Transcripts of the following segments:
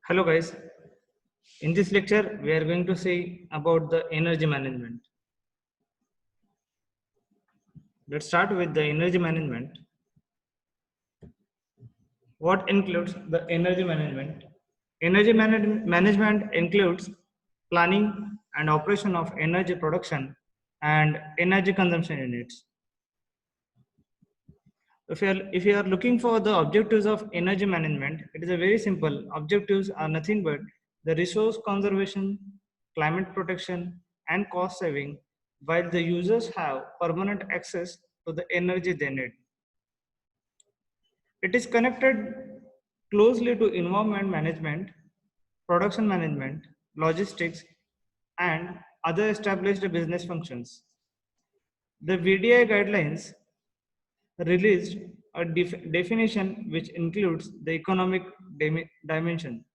Hello guys, in this lecture we are going to see about the energy management. Let's start with the energy management. What includes the energy management? Management includes planning and operation of energy production and energy consumption units. If you are looking for the objectives of energy management, it is a very simple. Objectives are nothing but the resource conservation, climate protection, and cost saving, while the users have permanent access to the energy they need. It is connected closely to environment management, production management, logistics, and other established business functions. The VDI guidelines released a definition which includes the economic dimension,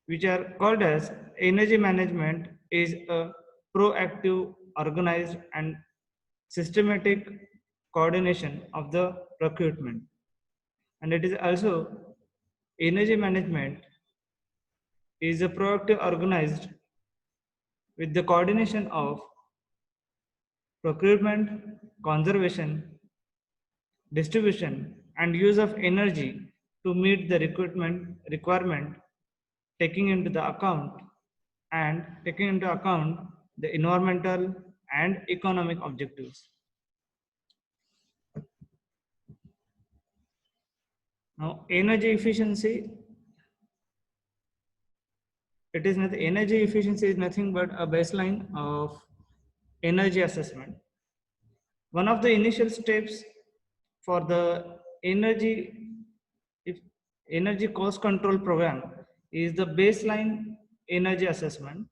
which are called as energy management is a proactive, organized, and systematic coordination of the procurement. And it is also energy management is a proactive, organized with the coordination of procurement, conservation, distribution, and use of energy to meet the requirement, taking into the account the environmental and economic objectives. Now, energy efficiency. Energy efficiency is nothing but a baseline of energy assessment. One of the initial steps for the energy if energy cost control program is the baseline energy assessment,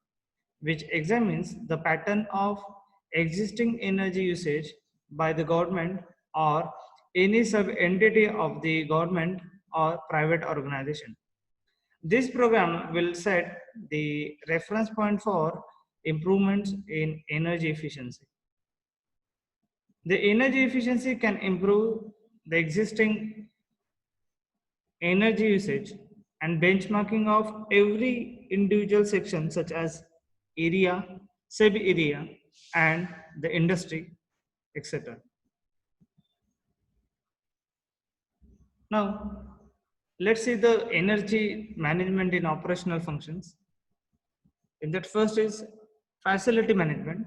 which examines the pattern of existing energy usage by the government or any sub entity of the government or private organization. This program will set the reference point for improvements in energy efficiency. The energy efficiency can improve the existing energy usage and benchmarking of every individual section such as area, sub-area, and the industry, etc. Now, let's see the energy management in operational functions. In that, first is facility management.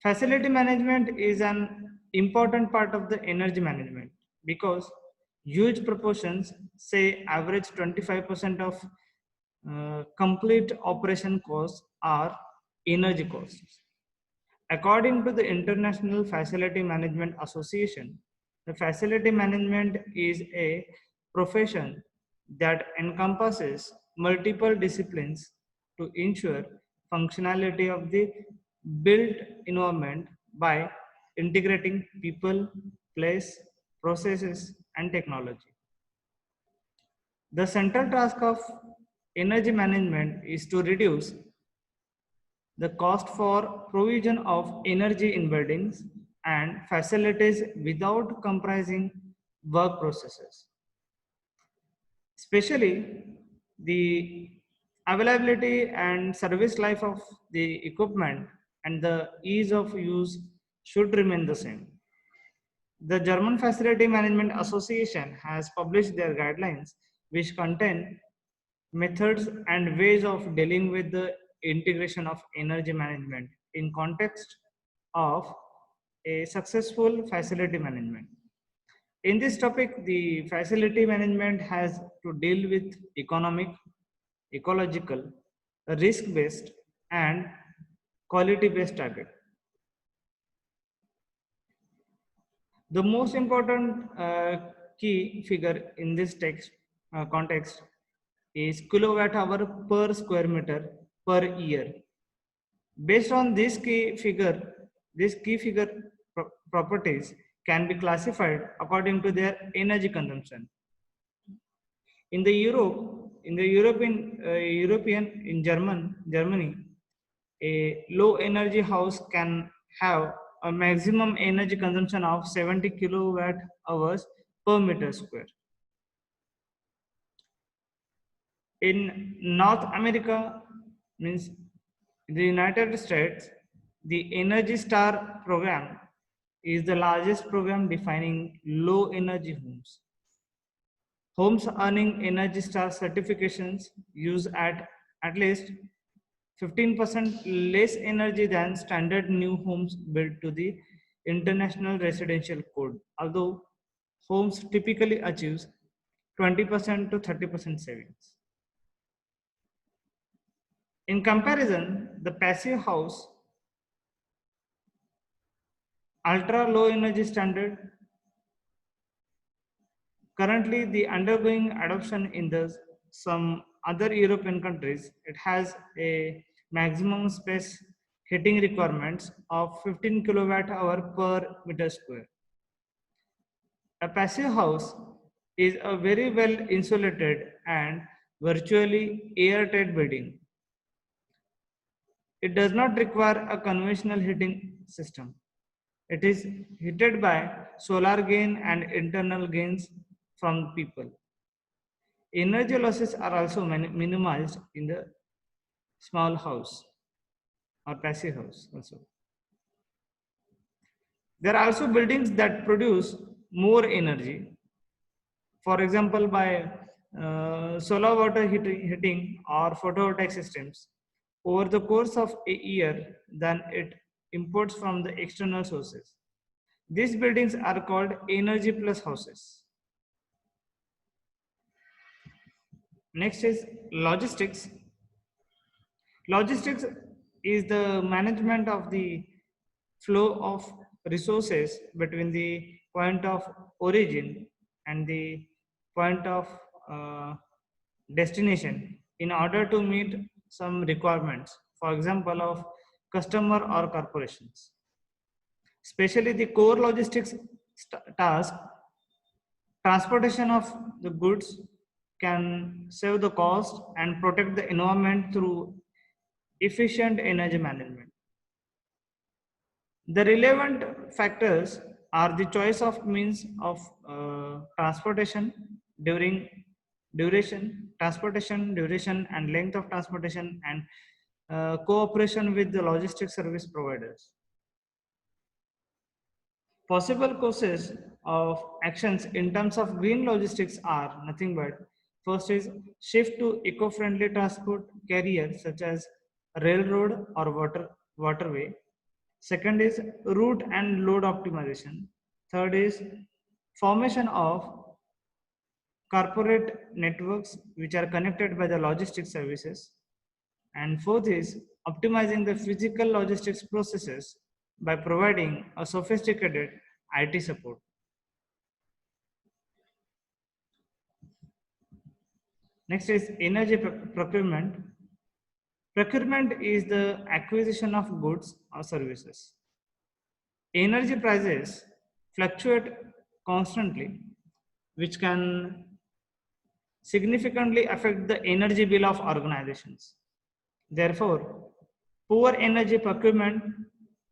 Facility management is an important part of the energy management because huge proportions, say average 25% of complete operation costs are energy costs. According to the International Facility Management Association, the facility management is a profession that encompasses multiple disciplines to ensure functionality of the built environment by integrating people, place, processes, and technology. The central task of energy management is to reduce the cost for provision of energy in buildings and facilities without comprising work processes. Especially the availability and service life of the equipment and the ease of use should remain the same. The German Facility Management Association has published their guidelines which contain methods and ways of dealing with the integration of energy management in context of a successful facility management. In this topic, the facility management has to deal with economic, ecological, risk-based, and quality-based target. The most important key figure in this text context is kilowatt hour per square meter per year. Based on this key figure properties can be classified according to their energy consumption. In the European, in Germany, a low energy house can have a maximum energy consumption of 70 kilowatt hours per meter square. In North America, means the United States, the Energy Star program is the largest program defining low energy homes. Homes earning Energy Star certifications use at least 15% less energy than standard new homes built to the International Residential Code, although homes typically achieves 20% to 30% savings. In comparison, the passive house ultra low energy standard currently the undergoing adoption in the some other European countries. It has a maximum space heating requirements of 15 kilowatt hour per meter square. A passive house is a very well insulated and virtually airtight building. It does not require a conventional heating system. It is heated by solar gain and internal gains from people. Energy losses are also minimized in the small house or passive house also. There are also buildings that produce more energy. For example, by solar water heating or photovoltaic systems over the course of a year than it imports from the external sources. These buildings are called energy plus houses. Next is logistics. Logistics is the management of the flow of resources between the point of origin and the point of uh, destination in order to meet some requirements, for example, of customer or corporations. Especially the core logistics task, transportation of the goods can save the cost and protect the environment through efficient energy management. The relevant factors are the choice of means of transportation during duration and length of transportation and cooperation with the logistics service providers. Possible causes of actions in terms of green logistics are nothing but first is shift to eco-friendly transport carriers such as railroad or waterway. Second is route and load optimization. Third is formation of corporate networks which are connected by the logistics services. And fourth is optimizing the physical logistics processes by providing a sophisticated IT support. Next is energy procurement. Procurement is the acquisition of goods or services. Energy prices fluctuate constantly, which can significantly affect the energy bill of organizations. Therefore, poor energy procurement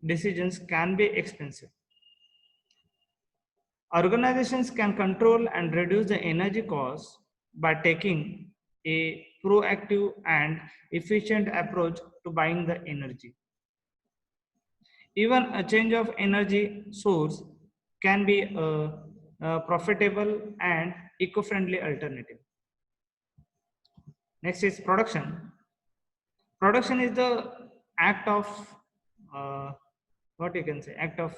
decisions can be expensive. Organizations can control and reduce the energy costs by taking a proactive and efficient approach to buying the energy. Even a change of energy source can be a profitable and eco-friendly alternative. Next is production. Production is the act of uh, what you can say act of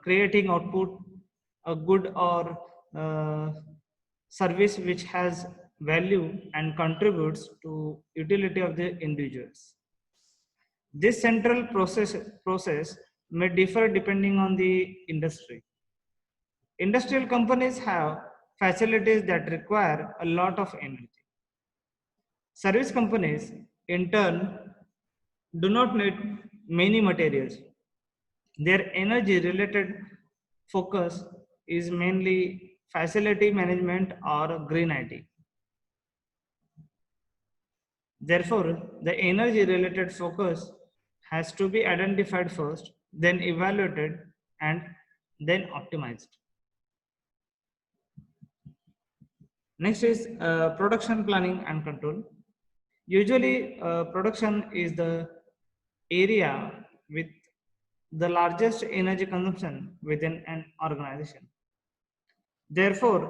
creating output, a good or uh, service which has value and contributes to utility of the individuals. This central process may differ depending on the industry. Industrial companies have facilities that require a lot of energy. Service companies, in turn, do not need many materials. Their energy related focus is mainly facility management or green IT. Therefore, the energy related focus has to be identified first, then evaluated, and then optimized. Next is production planning and control. Usually, production is the area with the largest energy consumption within an organization. Therefore,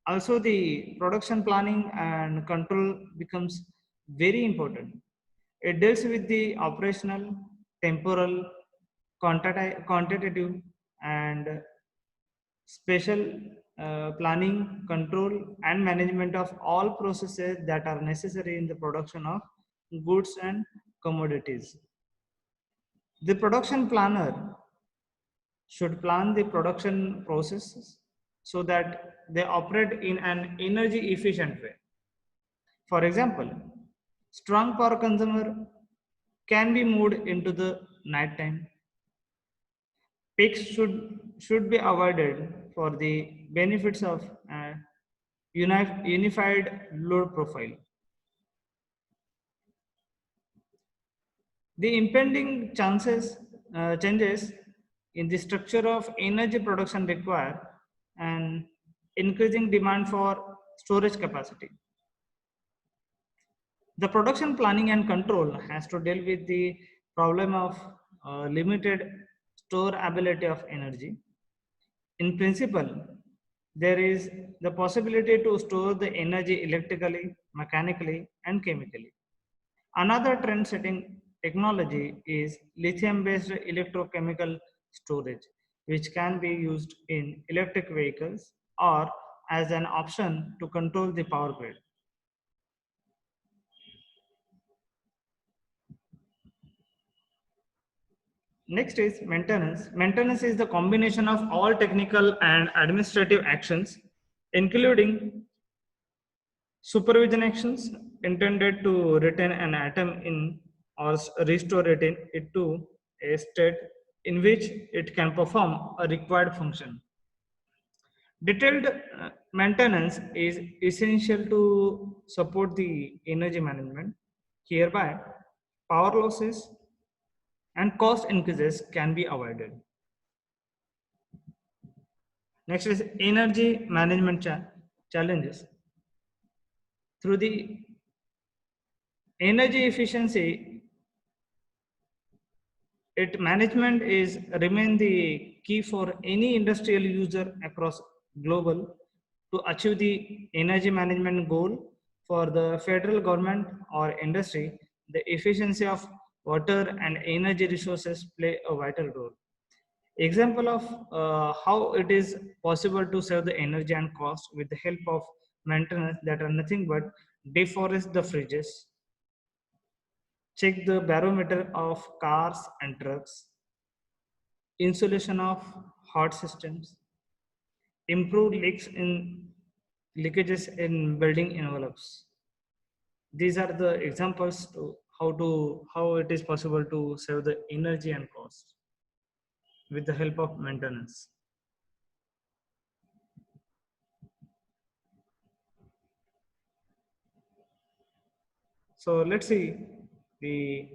also the production planning and control becomes very important. It deals with the operational, temporal, quantitative, and special planning, control, and management of all processes that are necessary in the production of goods and commodities. The production planner should plan the production processes so that they operate in an energy efficient way. For example, strong power consumer can be moved into the night time. Peaks should be avoided for the benefits of unified load profile. The impending changes in the structure of energy production require an increasing demand for storage capacity. The production planning and control has to deal with the problem of limited storability of energy. In principle, there is the possibility to store the energy electrically, mechanically, and chemically. Another trend setting technology is lithium based electrochemical storage, which can be used in electric vehicles or as an option to control the power grid. Next is maintenance. Maintenance is the combination of all technical and administrative actions, including supervision actions intended to retain an atom in or restore it to a state in which it can perform a required function. Detailed maintenance is essential to support the energy management. Hereby, power losses and cost increases can be avoided. Next is energy management challenges. Through the energy efficiency, its management is remain the key for any industrial user across global to achieve the energy management goal for the federal government or industry. The efficiency of water and energy resources play a vital role. Example of how it is possible to save the energy and cost with the help of maintenance that are nothing but deforest the fridges, check the barometer of cars and trucks, insulation of hot systems, improve leakages in building envelopes. These are the examples to how it is possible to save the energy and cost with the help of maintenance. So let's see the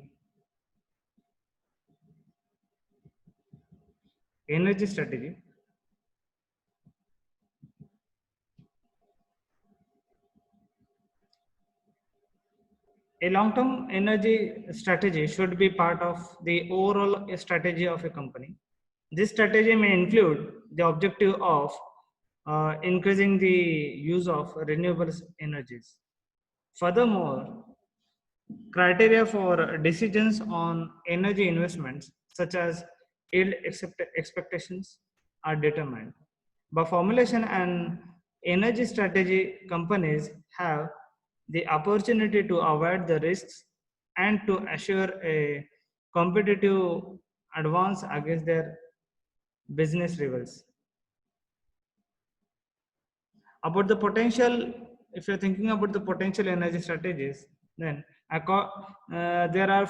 energy strategy. A long-term energy strategy should be part of the overall strategy of a company. This strategy may include the objective of increasing the use of renewable energies. Furthermore, criteria for decisions on energy investments, such as yield expectations, are determined. By formulation and energy strategy, companies have the opportunity to avoid the risks and to assure a competitive advance against their business rivals. About the potential, if you're thinking about the potential energy strategies, then there are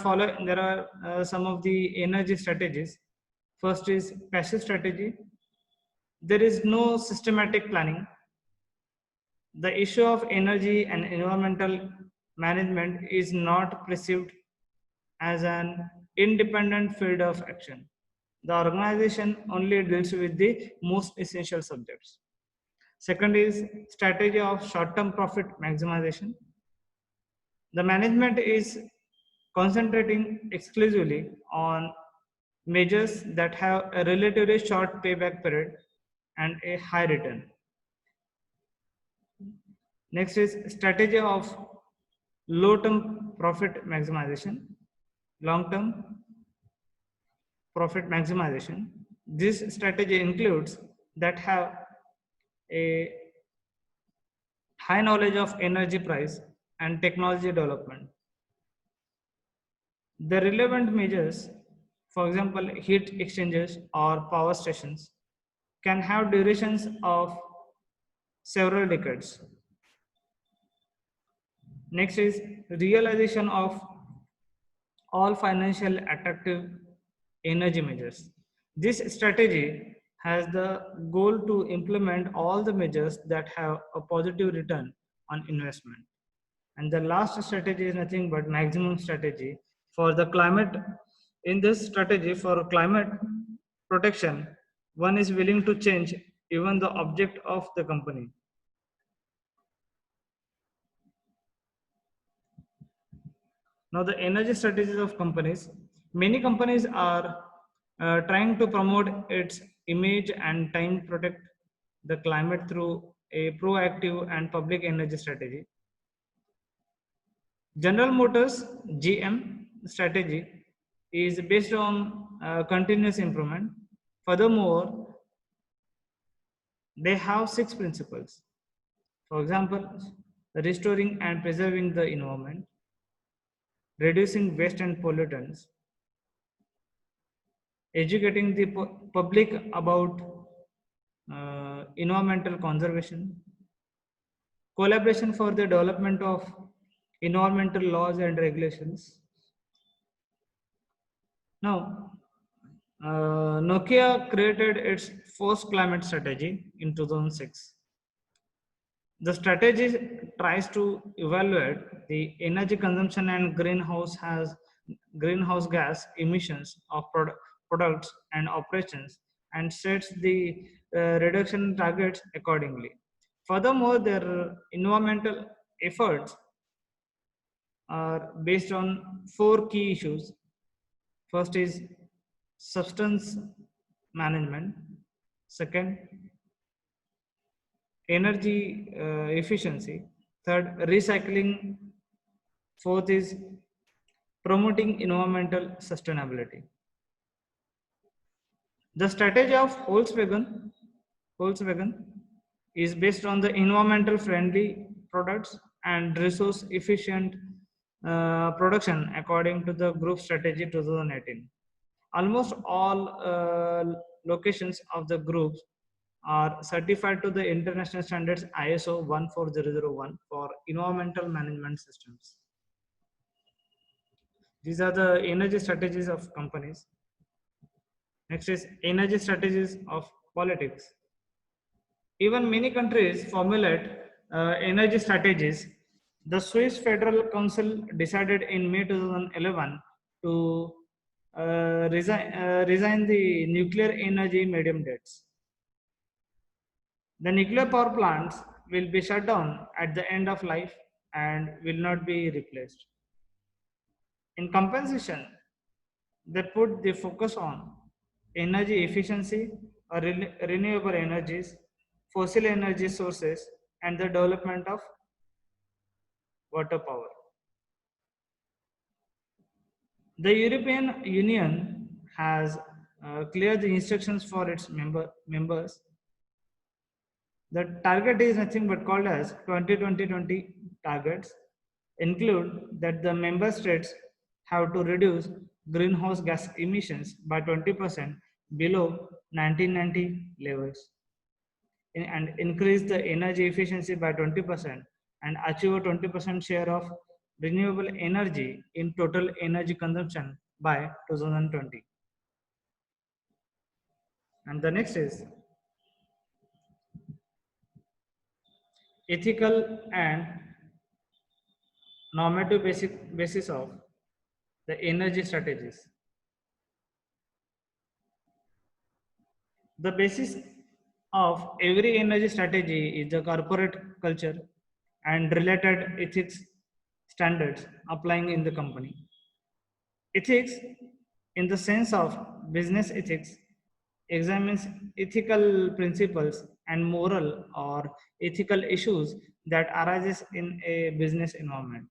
some of the energy strategies. First is passive strategy. There is no systematic planning. The issue of energy and environmental management is not perceived as an independent field of action. The organization only deals with the most essential subjects. Second is strategy of short-term profit maximization. The management is concentrating exclusively on measures that have a relatively short payback period and a high return. Next is strategy of low-term profit maximization, long-term profit maximization. This strategy includes that have a high knowledge of energy price and technology development. The relevant measures, for example, heat exchangers or power stations, can have durations of several decades. Next is realization of all financial attractive energy measures. This strategy has the goal to implement all the measures that have a positive return on investment. And the last strategy is nothing but maximum strategy for the climate. In this strategy for climate protection, one is willing to change even the object of the company. Now, the energy strategies of companies. Many companies are trying to promote its image and time protect the climate through a proactive and public energy strategy. General Motors GM strategy is based on continuous improvement. Furthermore, they have 6 principles. For example, restoring and preserving the environment, reducing waste and pollutants, educating the public about environmental conservation, collaboration for the development of environmental laws and regulations. Now, Nokia created its first climate strategy in 2006. The strategy tries to evaluate the energy consumption and greenhouse gas emissions of products and operations and sets the reduction targets accordingly. Furthermore, their environmental efforts are based on 4 key issues. First is substance management. Second, energy efficiency. Third, recycling. Fourth is promoting environmental sustainability. The strategy of Volkswagen is based on the environmental friendly products and resource efficient production according to the group strategy 2018. Almost all locations of the groups are certified to the international standards ISO 14001 for environmental management systems. These are the energy strategies of companies. Next is energy strategies of politics. Even many countries formulate energy strategies. The Swiss Federal Council decided in May 2011 to resign the nuclear energy medium dates. The nuclear power plants will be shut down at the end of life and will not be replaced. In compensation, they put the focus on energy efficiency or renewable energies, fossil energy sources, and the development of water power. The European Union has cleared the instructions for its members. The target is nothing but called as 20-20-20 targets, include that the member states have to reduce greenhouse gas emissions by 20% below 1990 levels and increase the energy efficiency by 20% and achieve a 20% share of renewable energy in total energy consumption by 2020. And the next is ethical and normative basis of the energy strategies. The basis of every energy strategy is the corporate culture and related ethics standards applying in the company. Ethics, in the sense of business ethics, examines ethical principles and moral or ethical issues that arises in a business environment.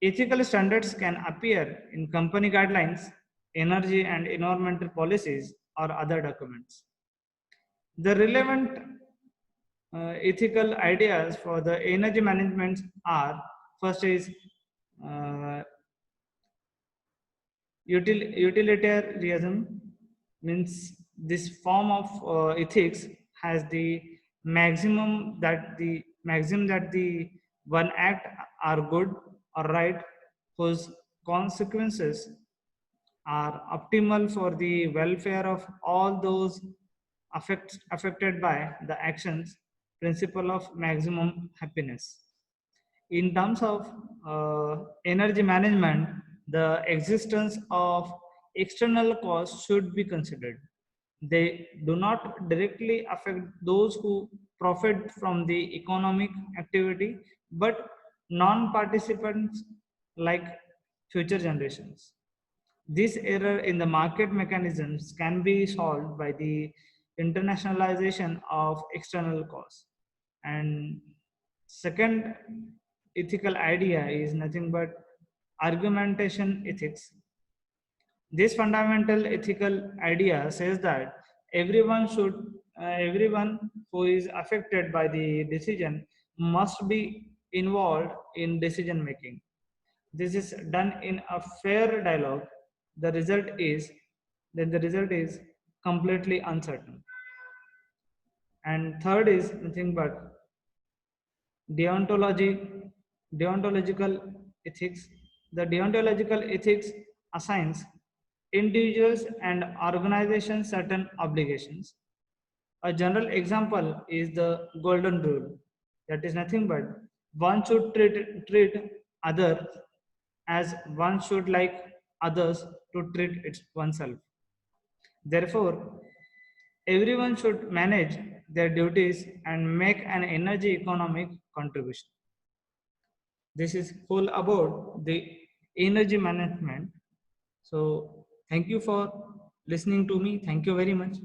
Ethical standards can appear in company guidelines, energy and environmental policies, or other documents. The relevant ethical ideas for the energy management are: first is uh, utilitarianism, means this form of ethics has the maxim that the one act are good or right, whose consequences are optimal for the welfare of all those affected by the actions. Principle of maximum happiness. In terms of energy management, the existence of external costs should be considered. They do not directly affect those who profit from the economic activity, but non participants like future generations. This error in the market mechanisms can be solved by the internationalization of external costs. And second ethical idea is nothing but argumentation ethics. This fundamental ethical idea says that everyone who is affected by the decision must be involved in decision making. This is done in a fair dialogue. The result is the result is completely uncertain. And third is nothing but deontology, deontological ethics. The deontological ethics assigns individuals and organizations certain obligations. A general example is the golden rule. That is nothing but one should treat others as one should like others to treat oneself. Therefore, everyone should manage their duties and make an energy economic contribution. This is full about the energy management. So thank you for listening to me. Thank you very much.